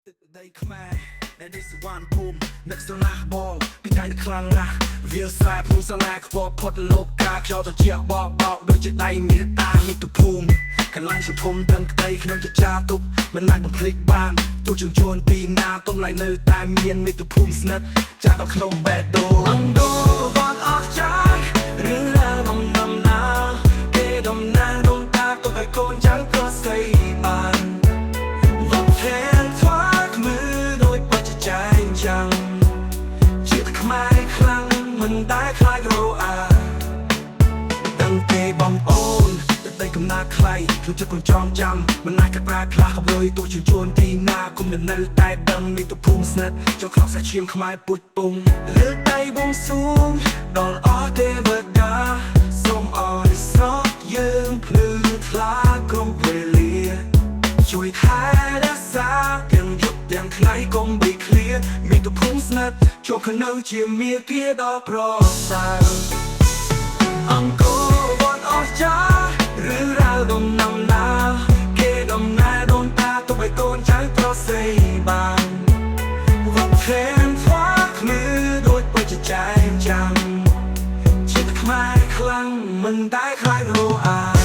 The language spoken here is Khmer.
ទឹកដីខ្មែរដែលនេះសវណ្ណភូមិនឹកស្រឡះបងពីថ្ងៃខ្លាំងណាស់វាលស្រែភូមិសាលាខ្វល់ផុតលោកការខ្យល់ត្រជាក់បបោកដូចជាដៃមានតាមាតុភូមិកន្លែងសង្គមទាំងក្តីក្នុងជាចាទុកមិនអាចបំភ្លេចបានទោះជញ្ជូនពីណាទុំlạiនៅតែមានមាតុភូមិស្និទ្ធចាក់ដល់ក្នុងបេះដូងអង្គរវត្តអស្ចារ្យរឿងរ៉ាវដំណាំណាគេដំណើរដងតាទុកឲ្យកូនចៅប្រស័យបានវត្តថែនថ្វាយมือដោយបច្ចចែងចាំងជាតិខ្មែរខ្លាំងមិនដែលខ្លាចរអាដឹងទេបងប្អូនទឹកដីកំណើតថ្លៃក្នុងចិត្តកូនចងចាំមិនអាចកាត់ប្រាខ្លះខំលុយទោះជាជួនទីណាគុំនៅតែដឹងមាតុភូមិស្និទ្ធចុះខ្លោះសាច់ឈាមខ្មែរពុជពងលើកដៃបួងសួងដល់អស់ទេវតាសូមអរស្រស់យើងភ្លឺថ្លាគ្រប់វេលាជួយថែរក្សាទាំងយប់ទាំងថ្ងៃកុំបីឃ្លាមាតុភូមិស្និទ្ធជួបគ្នាជាមាគាដ៏ប្រសើរអង្គរវត្តអស្ចារ្យរឿងរ៉ាវដំណាំណាគេដំណើរដូនតាទុកឲ្យកូនចៅប្រស័យបានវត្តថែនថ្វាយมือដូចបច្ចចែងចាំជាតិខ្មែរខ្លាំងមិនដែលខ្លាចរអា